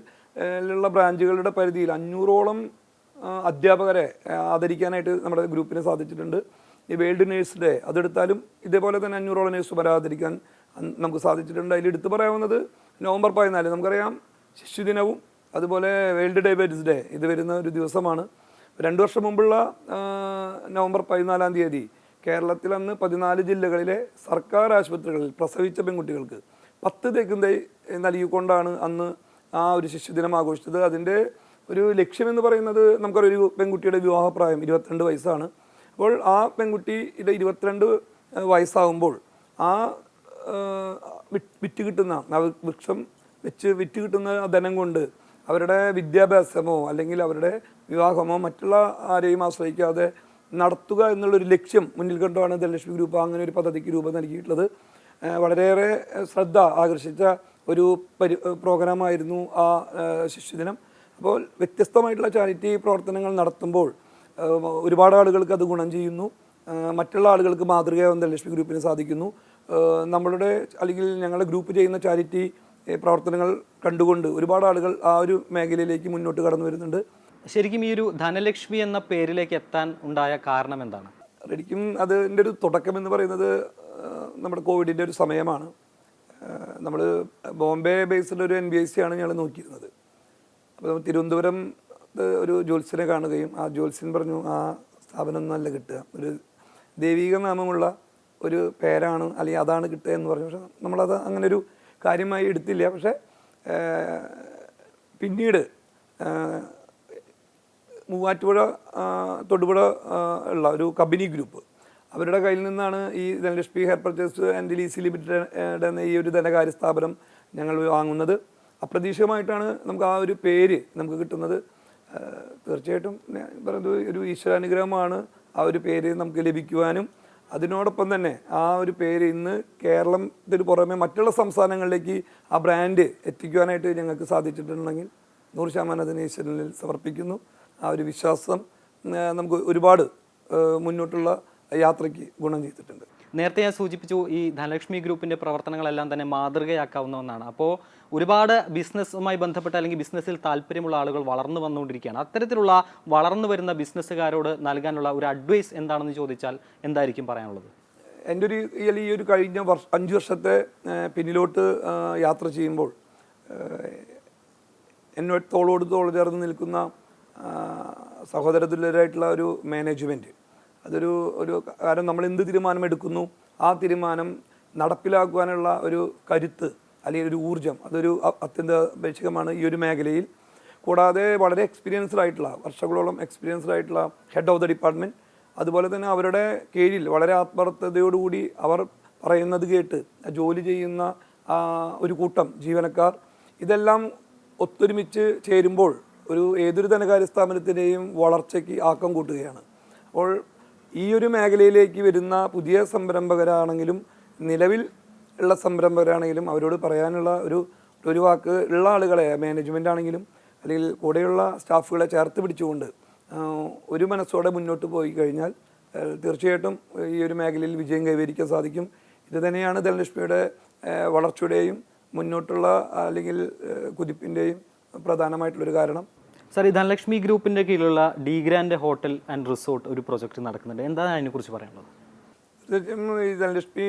ഉള്ള ബ്രാഞ്ചുകളുടെ പരിധിയിൽ 500ഓളം അധ്യാപകരെ ആദരിക്കാനായിട്ട് നമ്മുടെ ഗ്രൂപ്പിന് സാധിച്ചിട്ടുണ്ട്. ഈ വേൾഡ് നേഴ്സ് ഡേ അതെടുത്താലും ഇതേപോലെ തന്നെ 500ഓളം നേഴ്സുമാരെ ആദരിക്കാൻ നമുക്ക് സാധിച്ചിട്ടുണ്ട്. അതിൽ എടുത്തു പറയാവുന്നത് നവംബർ 14 നമുക്കറിയാം ശിശുദിനവും അതുപോലെ വേൾഡ് ഡയബറ്റിസ് ഡേ ഇത് വരുന്ന ഒരു ദിവസമാണ്. 2 വർഷം മുമ്പുള്ള നവംബർ 14 കേരളത്തിൽ അന്ന് 14 ജില്ലകളിലെ സർക്കാർ ആശുപത്രികളിൽ പ്രസവിച്ച പെൺകുട്ടികൾക്ക് 10 തേക്കും തൈ നൽകിക്കൊണ്ടാണ് അന്ന് ആ ഒരു ശിശുദിനം ആഘോഷിച്ചത്. അതിൻ്റെ ഒരു ലക്ഷ്യമെന്ന് പറയുന്നത് നമുക്കൊരു പെൺകുട്ടിയുടെ വിവാഹപ്രായം 22 വയസ്സാണ്. അപ്പോൾ ആ പെൺകുട്ടിയുടെ 22 വയസ്സാകുമ്പോൾ ആ വിറ്റ് കിട്ടുന്ന വൃക്ഷം വിറ്റ് കിട്ടുന്ന ധനം കൊണ്ട് അവരുടെ വിദ്യാഭ്യാസമോ അല്ലെങ്കിൽ അവരുടെ വിവാഹമോ മറ്റുള്ള ആരെയും ആശ്രയിക്കാതെ നടത്തുക എന്നുള്ളൊരു ലക്ഷ്യം മുന്നിൽ കണ്ടാണ് ധനലക്ഷ്മി ഗ്രൂപ്പ് അങ്ങനെ ഒരു പദ്ധതിക്ക് രൂപം നൽകിയിട്ടുള്ളത്. വളരെയേറെ ശ്രദ്ധ ആകർഷിച്ച ഒരു പ്രോഗ്രാമായിരുന്നു ആ ശിശുദിനം. അപ്പോൾ വ്യത്യസ്തമായിട്ടുള്ള ചാരിറ്റി പ്രവർത്തനങ്ങൾ നടത്തുമ്പോൾ ഒരുപാട് ആളുകൾക്ക് അത് ഗുണം ചെയ്യുന്നു. മറ്റുള്ള ആളുകൾക്ക് മാതൃകയാവാൻ ധനലക്ഷ്മി ഗ്രൂപ്പിന് സാധിക്കുന്നു. നമ്മളുടെ അല്ലെങ്കിൽ ഞങ്ങളുടെ ഗ്രൂപ്പ് ചെയ്യുന്ന ചാരിറ്റി പ്രവർത്തനങ്ങൾ കണ്ടുകൊണ്ട് ഒരുപാട് ആളുകൾ ആ ഒരു മേഖലയിലേക്ക് മുന്നോട്ട് കടന്നു വരുന്നുണ്ട്. ശരിക്കും ഈ ഒരു ധനലക്ഷ്മി എന്ന പേരിലേക്ക് എത്താൻ ഉണ്ടായ കാരണം എന്താണ്? ശരിക്കും അതിൻ്റെ ഒരു തുടക്കം എന്ന് പറയുന്നത് നമ്മുടെ കോവിഡിൻ്റെ ഒരു സമയമാണ്. നമ്മൾ ബോംബെ ബേസ്ഡ് ഒരു NBSE ആണ് ഞങ്ങൾ നോക്കിയിരുന്നത്. അപ്പോൾ തിരുവനന്തപുരം ഒരു ജ്യോത്സ്യനെ കാണുകയും ആ ജ്യോത്സ്യൻ പറഞ്ഞു ആ സ്ഥാപനം നല്ല കിട്ടുക, ഒരു ദൈവിക നാമമുള്ള ഒരു പേരാണ്, അല്ലെങ്കിൽ അതാണ് കിട്ടുക എന്ന് പറഞ്ഞു. പക്ഷെ നമ്മളത് അങ്ങനെ ഒരു കാര്യമായി എടുത്തില്ല. പക്ഷേ പിന്നീട് മൂവാറ്റുപുഴ തൊടുപുഴ ഉള്ള ഒരു കമ്പനി ഗ്രൂപ്പ്, അവരുടെ കയ്യിൽ നിന്നാണ് ഈ Dhanalakshmi hire purchase and lease limited എന്ന ഈ ഒരു ധനകാര്യ സ്ഥാപനം ഞങ്ങൾ വാങ്ങുന്നത്. അപ്രതീക്ഷിതമായിട്ടാണ് നമുക്ക് ആ ഒരു പേര് നമുക്ക് കിട്ടുന്നത്. തീർച്ചയായിട്ടും പറയുന്നത് ഒരു ഈശ്വരാനുഗ്രഹമാണ് ആ ഒരു പേര് നമുക്ക് ലഭിക്കുവാനും. അതിനോടൊപ്പം തന്നെ ആ ഒരു പേര് ഇന്ന് കേരളത്തിന് പുറമെ മറ്റുള്ള സംസ്ഥാനങ്ങളിലേക്ക് ആ ബ്രാൻഡ് എത്തിക്കുവാനായിട്ട് ഞങ്ങൾക്ക് സാധിച്ചിട്ടുണ്ടെങ്കിൽ 100% അതിന് ഈശ്വരനിൽ സമർപ്പിക്കുന്നു. ആ ഒരു വിശ്വാസം നമുക്ക് ഒരുപാട് മുന്നോട്ടുള്ള യാത്രയ്ക്ക് ഗുണം ചെയ്തിട്ടുണ്ട്. നേരത്തെ ഞാൻ സൂചിപ്പിച്ചു, ഈ ധനലക്ഷ്മി ഗ്രൂപ്പിൻ്റെ പ്രവർത്തനങ്ങളെല്ലാം തന്നെ മാതൃകയാക്കാവുന്ന ഒന്നാണ്. അപ്പോൾ ഒരുപാട് ബിസിനസ്സുമായി ബന്ധപ്പെട്ട അല്ലെങ്കിൽ ബിസിനസ്സിൽ താല്പര്യമുള്ള ആളുകൾ വളർന്നു വന്നുകൊണ്ടിരിക്കുകയാണ്. അത്തരത്തിലുള്ള വളർന്നു വരുന്ന ബിസിനസ്സുകാരോട് നൽകാനുള്ള ഒരു അഡ്വൈസ് എന്താണെന്ന് ചോദിച്ചാൽ എന്തായിരിക്കും പറയാനുള്ളത്? എൻ്റെ ഈ ഒരു കഴിഞ്ഞ 5 വർഷത്തെ പിന്നിലോട്ട് യാത്ര ചെയ്യുമ്പോൾ എന്നോട് തോളോട് തോൾ ചേർന്ന് നിൽക്കുന്ന സഹോദരതുല്യരായിട്ടുള്ള ഒരു മാനേജ്മെൻറ്റ്, ഒരു കാരണം നമ്മൾ എന്ത് തീരുമാനം എടുക്കുന്നു ആ തീരുമാനം നടപ്പിലാക്കുവാനുള്ള ഒരു കരുത്ത് അല്ലെങ്കിൽ ഒരു ഊർജം, അതൊരു അത്യന്താപേക്ഷിതമാണ് ഈ ഒരു മേഖലയിൽ. കൂടാതെ വളരെ എക്സ്പീരിയൻസ്ഡ് ആയിട്ടുള്ള, വർഷങ്ങളോളം എക്സ്പീരിയൻസ്ഡ് ആയിട്ടുള്ള ഹെഡ് ഓഫ് ദ ഡിപ്പാർട്ട്മെൻറ്റ്, അതുപോലെ തന്നെ അവരുടെ കീഴിൽ വളരെ ആത്മാർത്ഥതയോടുകൂടി അവർ പറയുന്നത് കേട്ട് ജോലി ചെയ്യുന്ന ഒരു കൂട്ടം ജീവനക്കാർ, ഇതെല്ലാം ഒത്തൊരുമിച്ച് ചേരുമ്പോൾ ഏതൊരു ധനകാര്യ സ്ഥാപനത്തിൻ്റെയും വളർച്ചയ്ക്ക് ആക്കം കൂട്ടുകയാണ്. അപ്പോൾ ഈ ഒരു മേഖലയിലേക്ക് വരുന്ന പുതിയ സംരംഭകരാണെങ്കിലും നിലവിൽ ഉള്ള സംരംഭകരാണെങ്കിലും അവരോട് പറയാനുള്ള ഒരു വാക്ക്, ഉള്ള ആളുകളെ മാനേജ്മെൻ്റ് ആണെങ്കിലും അല്ലെങ്കിൽ കൂടെയുള്ള സ്റ്റാഫുകളെ ചേർത്ത് പിടിച്ചുകൊണ്ട് ഒരു മനസ്സോടെ മുന്നോട്ട് പോയി കഴിഞ്ഞാൽ തീർച്ചയായിട്ടും ഈ ഒരു മേഖലയിൽ വിജയം കൈവരിക്കാൻ സാധിക്കും. ഇത് തന്നെയാണ് ധനലക്ഷ്മിയുടെ വളർച്ചയുടെയും മുന്നോട്ടുള്ള അല്ലെങ്കിൽ കുതിപ്പിൻ്റെയും പ്രധാനമായിട്ടുള്ളൊരു കാരണം. സാർ, ഈ ധനലക്ഷ്മി ഗ്രൂപ്പിൻ്റെ കീഴിലുള്ള D grand hotel and resort ഒരു പ്രൊജക്റ്റ് നടക്കുന്നുണ്ട്. എന്താണ് അതിനെക്കുറിച്ച് പറയാനുള്ളത്? ഈ ധനലക്ഷ്മി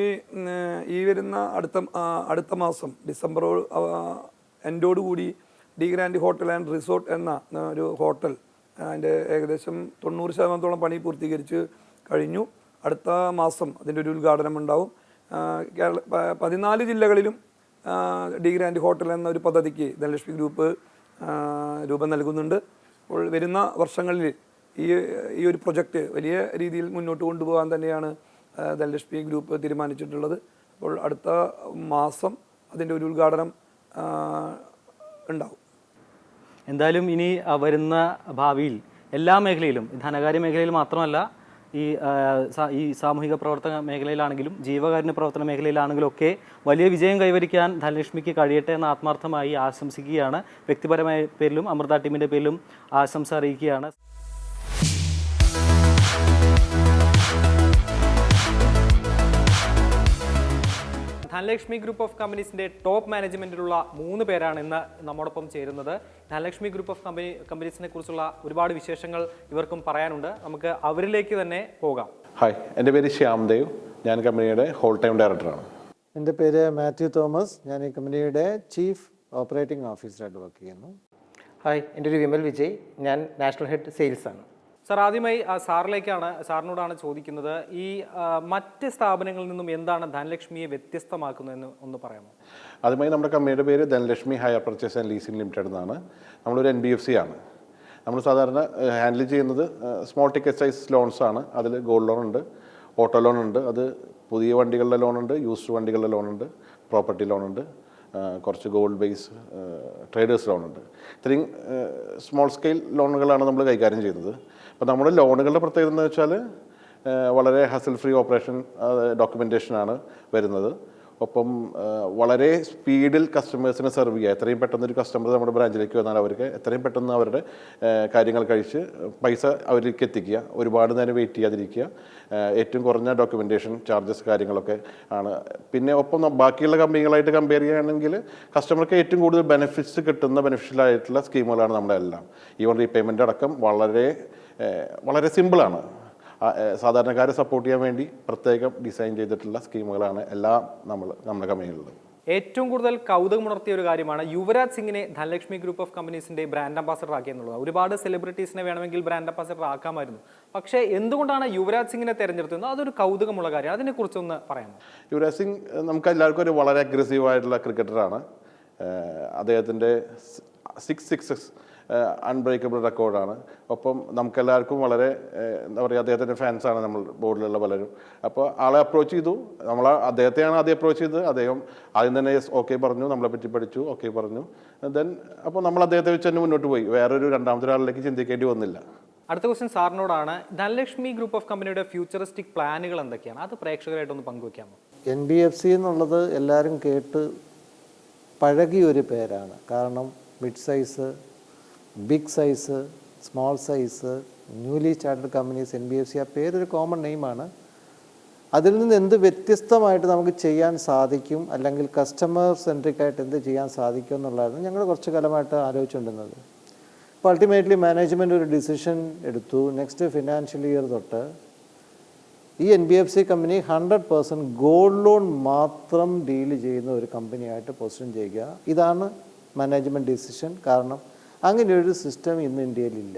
ഈ വരുന്ന അടുത്ത മാസം ഡിസംബർ എൻഡോടുകൂടി the grand hotel and resort എന്ന ഒരു ഹോട്ടൽ അതിൻ്റെ ഏകദേശം 90% പണി പൂർത്തീകരിച്ച് കഴിഞ്ഞു. അടുത്ത മാസം അതിൻ്റെ ഒരു ഉദ്ഘാടനം ഉണ്ടാവും. 14 ജില്ലകളിലും ഡി ഗ്രാൻഡ് ഹോട്ടൽ എന്ന ഒരു പദ്ധതിക്ക് ധനലക്ഷ്മി ഗ്രൂപ്പ് രൂപം നൽകുന്നുണ്ട്. അപ്പോൾ വരുന്ന വർഷങ്ങളിൽ ഈ ഒരു പ്രൊജക്റ്റ് വലിയ രീതിയിൽ മുന്നോട്ട് കൊണ്ടുപോകാൻ തന്നെയാണ് ധനലക്ഷ്മി ഗ്രൂപ്പ് തീരുമാനിച്ചിട്ടുള്ളത്. അപ്പോൾ അടുത്ത മാസം അതിൻ്റെ ഒരു ഉദ്ഘാടനം ഉണ്ടാവും. എന്തായാലും ഇനി വരുന്ന ഭാവിയിൽ എല്ലാ മേഖലയിലും, ധനകാര്യ മേഖലയിൽ മാത്രമല്ല, ഈ സാമൂഹിക പ്രവർത്തന മേഖലയിലാണെങ്കിലും ജീവകാരുണ്യ പ്രവർത്തന മേഖലയിലാണെങ്കിലും ഒക്കെ വലിയ വിജയം കൈവരിക്കാൻ ധനലക്ഷ്മിക്ക് കഴിയട്ടെ എന്ന് ആത്മാർത്ഥമായി ആശംസിക്കുകയാണ്. വ്യക്തിപരമായ പേരിലും അമൃത ടീമിൻ്റെ പേരിലും ആശംസ അറിയിക്കുകയാണ്. ധനലക്ഷ്മി ഗ്രൂപ്പ് ഓഫ് കമ്പനീസിൻ്റെ ടോപ്പ് മാനേജ്മെൻറ്റിലുള്ള 3 പേരാണ് ഇന്ന് നമ്മോടൊപ്പം ചേരുന്നത്. ധനലക്ഷ്മി ഗ്രൂപ്പ് ഓഫ് കമ്പനീസിനെ കുറിച്ചുള്ള ഒരുപാട് വിശേഷങ്ങൾ ഇവർക്കും പറയാനുണ്ട്. നമുക്ക് അവരിലേക്ക് തന്നെ പോകാം. ഹായ്, എൻ്റെ പേര് ശ്യാംദേവ്. ഞാൻ കമ്പനിയുടെ ഹോൾ ടൈം ഡയറക്ടറാണ്. എൻ്റെ പേര് മാത്യു തോമസ്. ഞാൻ ഈ കമ്പനിയുടെ ചീഫ് ഓപ്പറേറ്റിംഗ് ഓഫീസറായിട്ട് വർക്ക് ചെയ്യുന്നു. ഹായ്, എൻ്റെ ഒരു വിമൽ വിജയ്. ഞാൻ നാഷണൽ ഹെഡ് സെയിൽസ് ആണ്. സാർ, ആദ്യമായി സാറിനോടാണ് ചോദിക്കുന്നത്, ഈ മറ്റ് സ്ഥാപനങ്ങളിൽ നിന്നും എന്താണ് ധനലക്ഷ്മിയെ വ്യത്യസ്തമാക്കുന്നതെന്ന് ഒന്ന് പറയാമോ? ആദ്യമായി നമ്മുടെ കമ്പനിയുടെ പേര് Dhanalakshmi hire purchase and leasing limited എന്നാണ്. നമ്മളൊരു NBFC ആണ്. നമ്മൾ സാധാരണ ഹാൻഡിൽ ചെയ്യുന്നത് സ്മോൾ ടിക്കറ്റ് സൈസ് ലോൺസ് ആണ്. അതിൽ ഗോൾഡ് ലോൺ ഉണ്ട്, ഓട്ടോ ലോൺ ഉണ്ട്, അത് പുതിയ വണ്ടികളുടെ ലോണുണ്ട്, യൂസ്ഡ് വണ്ടികളുടെ ലോണുണ്ട്, പ്രോപ്പർട്ടി ലോണുണ്ട്, കുറച്ച് ഗോൾഡ് ബേസ് ട്രേഡേഴ്സ് ലോണുണ്ട്. ഇത്രയും സ്മോൾ സ്കെയിൽ ലോണുകളാണ് നമ്മൾ കൈകാര്യം ചെയ്യുന്നത്. അപ്പോൾ നമ്മുടെ ലോണുകളുടെ പ്രത്യേകത എന്ന് വെച്ചാൽ വളരെ ഹസൽ ഫ്രീ ഓപ്പറേഷൻ ഡോക്യുമെൻറ്റേഷനാണ് വരുന്നത്. ഒപ്പം വളരെ സ്പീഡിൽ കസ്റ്റമേഴ്സിനെ സെർവ് ചെയ്യുക. എത്രയും പെട്ടെന്ന് ഒരു കസ്റ്റമർ നമ്മുടെ ബ്രാഞ്ചിലേക്ക് വന്നാൽ അവർക്ക് എത്രയും പെട്ടെന്ന് അവരുടെ കാര്യങ്ങൾ കഴിച്ച് പൈസ അവരിലേക്ക് എത്തിക്കുക, ഒരുപാട് നേരം വെയിറ്റ് ചെയ്യാതിരിക്കുക, ഏറ്റവും കുറഞ്ഞ ഡോക്യുമെൻറ്റേഷൻ ചാർജസ് കാര്യങ്ങളൊക്കെ ആണ്. പിന്നെ ഒപ്പം ബാക്കിയുള്ള കമ്പനികളായിട്ട് കമ്പയർ ചെയ്യുകയാണെങ്കിൽ കസ്റ്റമർക്ക് ഏറ്റവും കൂടുതൽ ബെനിഫിറ്റ്സ് കിട്ടുന്ന ബെനിഫിഷ്യലായിട്ടുള്ള സ്കീമുകളാണ് നമ്മളെല്ലാം. ഈവൻ റീപേയ്മെൻ്റ് അടക്കം വളരെ സിമ്പിളാണ്. സാധാരണക്കാരെ സപ്പോർട്ട് ചെയ്യാൻ വേണ്ടി പ്രത്യേകം ഡിസൈൻ ചെയ്തിട്ടുള്ള സ്കീമുകളാണ് എല്ലാം നമ്മുടെ കമ്പനികളിലുള്ളത്. ഏറ്റവും കൂടുതൽ കൗതുകമുണർത്തിയ ഒരു കാര്യമാണ് യുവരാജ് സിംഗിനെ ധനലക്ഷ്മി ഗ്രൂപ്പ് ഓഫ് കമ്പനീസിന്റെ ബ്രാൻഡ് അംബാസഡർ ആക്കി എന്നുള്ളത്. ഒരുപാട് സെലിബ്രിറ്റീസിനെ വേണമെങ്കിൽ ബ്രാൻഡ് അംബാസഡർ ആക്കാമായിരുന്നു. പക്ഷേ എന്തുകൊണ്ടാണ് യുവരാജ് സിംഗിനെ തെരഞ്ഞെടുത്തത്? അതൊരു കൗതുകമുള്ള കാര്യം. അതിനെക്കുറിച്ചൊന്ന് പറയാമോ? യുവരാജ് സിംഗ് നമുക്ക് എല്ലാവർക്കും ഒരു വളരെ അഗ്രസീവ് ആയിട്ടുള്ള ക്രിക്കറ്ററാണ്. അദ്ദേഹത്തിൻ്റെ 6 സിക്സസ് അൺബ്രേക്കബിൾ റെക്കോർഡാണ്. ഒപ്പം നമുക്കെല്ലാവർക്കും വളരെ എന്താ പറയുക, അദ്ദേഹത്തിൻ്റെ ഫാൻസാണ് നമ്മൾ ബോർഡിലുള്ള പലരും. അപ്പോൾ ആളെ അപ്രോച്ച് ചെയ്തു. അദ്ദേഹത്തെയാണ് ആദ്യം അപ്രോച്ച് ചെയ്തത്. അദ്ദേഹം ആദ്യം തന്നെ ഓക്കെ പറഞ്ഞു, നമ്മളെ പറ്റി പഠിച്ചു, ഓക്കെ പറഞ്ഞു. ദെൻ അപ്പോൾ നമ്മൾ അദ്ദേഹത്തെ വെച്ച് തന്നെ മുന്നോട്ട് പോയി. വേറൊരു രണ്ടാമതൊരാളിലേക്ക് ചിന്തിക്കേണ്ടി വന്നില്ല. അടുത്ത ക്വസ്റ്റ്യൻ സാറിനോടാണ്. ധനലക്ഷ്മി ഗ്രൂപ്പ് ഓഫ് കമ്പനിയുടെ ഫ്യൂച്ചറിസ്റ്റിക് പ്ലാനുകൾ എന്തൊക്കെയാണ്? അത് പ്രേക്ഷകരായിട്ടൊന്ന് പങ്കുവെക്കാമോ? NBFC എന്നുള്ളത് എല്ലാവരും കേട്ട് പഴകിയൊരു പേരാണ്. കാരണം mid size, big size, small size, newly started companies, NBFC, ആ പേരൊരു കോമൺ നെയിമാണ്. അതിൽ നിന്ന് എന്ത് വ്യത്യസ്തമായിട്ട് നമുക്ക് ചെയ്യാൻ സാധിക്കും, അല്ലെങ്കിൽ കസ്റ്റമർ സെൻട്രിക് ആയിട്ട് എന്ത് ചെയ്യാൻ സാധിക്കും എന്നുള്ളതാണ് ഞങ്ങൾ കുറച്ച് കാലമായിട്ട് ആലോചിച്ചുകൊണ്ടിരുന്നത്. അപ്പോൾ അൾട്ടിമേറ്റ്ലി മാനേജ്മെൻറ്റ് ഒരു ഡിസിഷൻ എടുത്തു. നെക്സ്റ്റ് ഫിനാൻഷ്യൽ ഇയർ തൊട്ട് ഈ NBFC കമ്പനി 100% ഗോൾഡ് ലോൺ മാത്രം ഡീൽ ചെയ്യുന്ന ഒരു കമ്പനിയായിട്ട് പൊസിഷൻ ചെയ്യുക. ഇതാണ് മാനേജ്മെൻറ്റ് ഡിസിഷൻ. കാരണം അങ്ങനെ ഒരു സിസ്റ്റം ഇന്ന് ഇന്ത്യയിലില്ല.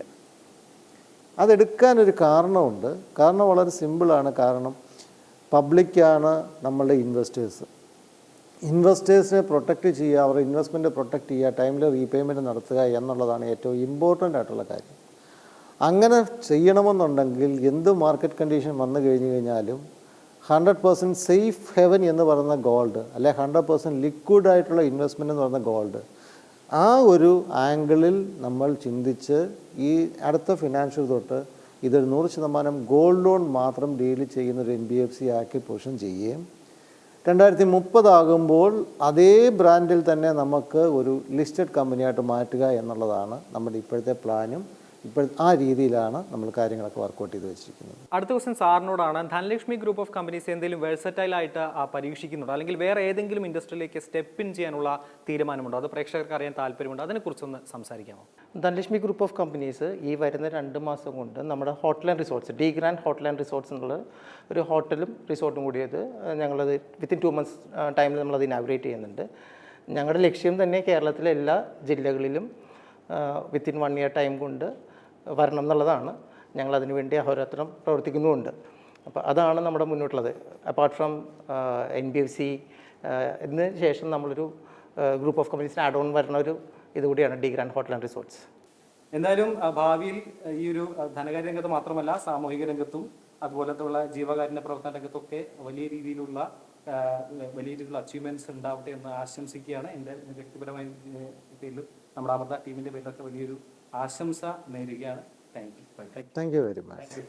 അതെടുക്കാനൊരു കാരണമുണ്ട്. കാരണം വളരെ സിമ്പിളാണ്. കാരണം പബ്ലിക്കാണ് നമ്മളുടെ ഇൻവെസ്റ്റേഴ്സിനെ പ്രൊട്ടക്റ്റ് ചെയ്യുക, അവരുടെ ഇൻവെസ്റ്റ്മെൻറ്റ് പ്രൊട്ടക്റ്റ് ചെയ്യുക, ടൈമിൽ റീപേയ്മെൻറ്റ് നടത്തുക എന്നുള്ളതാണ് ഏറ്റവും ഇമ്പോർട്ടൻ്റ് ആയിട്ടുള്ള കാര്യം. അങ്ങനെ ചെയ്യണമെന്നുണ്ടെങ്കിൽ എന്ത് മാർക്കറ്റ് കണ്ടീഷൻ വന്നു കഴിഞ്ഞു കഴിഞ്ഞാലും 100% സേഫ് ഹെവൻ എന്ന് പറയുന്ന ഗോൾഡ്, അല്ലെ 100% ലിക്വിഡ് ആയിട്ടുള്ള ഇൻവെസ്റ്റ്മെൻറ്റ് എന്ന് പറയുന്ന ഗോൾഡ്, ആ ഒരു ആംഗിളിൽ നമ്മൾ ചിന്തിച്ച് ഈ അടുത്ത ഫിനാൻഷ്യൽ തൊട്ട് ഇതൊരു 100% ഗോൾഡ് ലോൺ മാത്രം ഡീൽ ചെയ്യുന്ന ഒരു NBFC ആക്കി പൊസിഷൻ ചെയ്യുകയും 2030 ആകുമ്പോൾ അതേ ബ്രാൻഡിൽ തന്നെ നമുക്ക് ഒരു ലിസ്റ്റഡ് കമ്പനിയായിട്ട് മാറ്റുക എന്നുള്ളതാണ് നമ്മുടെ ഇപ്പോഴത്തെ പ്ലാനും. ഇപ്പോൾ ആ രീതിയിലാണ് നമ്മൾ കാര്യങ്ങളൊക്കെ വർക്കൗട്ട് ചെയ്ത് വെച്ചിരിക്കുന്നത്. അടുത്ത ക്വസ്റ്റ്യൻ സാറിനോടാണ്. ധനലക്ഷ്മി ഗ്രൂപ്പ് ഓഫ് കമ്പനീസ് എന്തെങ്കിലും വെഴ്സറ്റൈൽ ആയിട്ട് പരീക്ഷിക്കുന്നുണ്ടോ, അല്ലെങ്കിൽ വേറെ ഏതെങ്കിലും ഇൻഡസ്ട്രിയിലേക്ക് സ്റ്റെപ്പ് ഇൻ ചെയ്യാനുള്ള തീരുമാനമുണ്ടോ? അത് പ്രേക്ഷകർക്ക് അറിയാൻ താല്പര്യമുണ്ട്. അതിനെക്കുറിച്ചൊന്ന് സംസാരിക്കാമോ? ധനലക്ഷ്മി ഗ്രൂപ്പ് ഓഫ് കമ്പനീസ് ഈ വരുന്ന 2 മാസം കൊണ്ട് നമ്മുടെ hotel and resorts, D grand hotel and resorts എന്നുള്ള ഒരു ഹോട്ടലും റിസോർട്ടും കൂടിയത് ഞങ്ങളത് വിത്തിൻ 2 months ടൈമിൽ നമ്മളത് ഇനാഗുറേറ്റ് ചെയ്യുന്നുണ്ട്. ഞങ്ങളുടെ ലക്ഷ്യം തന്നെ കേരളത്തിലെ എല്ലാ ജില്ലകളിലും വിത്തിൻ 1 year ടൈം കൊണ്ട് വരണം എന്നുള്ളതാണ്. ഞങ്ങളതിനു വേണ്ടി അഹോരാത്രം പ്രവർത്തിക്കുന്നുമുണ്ട്. അപ്പോൾ അതാണ് നമ്മുടെ മുന്നോട്ടുള്ളത്. അപ്പാർട്ട് ഫ്രം NBFC ഇതിന് ശേഷം നമ്മളൊരു ഗ്രൂപ്പ് ഓഫ് കമ്പനീസിന് ആഡ് ഓൺ വരുന്ന ഒരു ഇതുകൂടിയാണ് the grand hotel and resorts. എന്തായാലും ഭാവിയിൽ ഈ ഒരു ധനകാര്യ രംഗത്ത് മാത്രമല്ല, സാമൂഹിക രംഗത്തും അതുപോലത്തുള്ള ജീവകാരുണ്യ പ്രവർത്തന രംഗത്തൊക്കെ വലിയ രീതിയിലുള്ള അച്ചീവ്മെന്റ്സ് ഉണ്ടാവട്ടെ എന്ന് ആശംസിക്കുകയാണ്. എൻ്റെ വ്യക്തിപരമായ പേരിൽ നമ്മുടെ അമൃത ടീമിൻ്റെ പേരിലൊക്കെ വലിയൊരു ആശംസ നേരുകയാണ്. Thank you very much.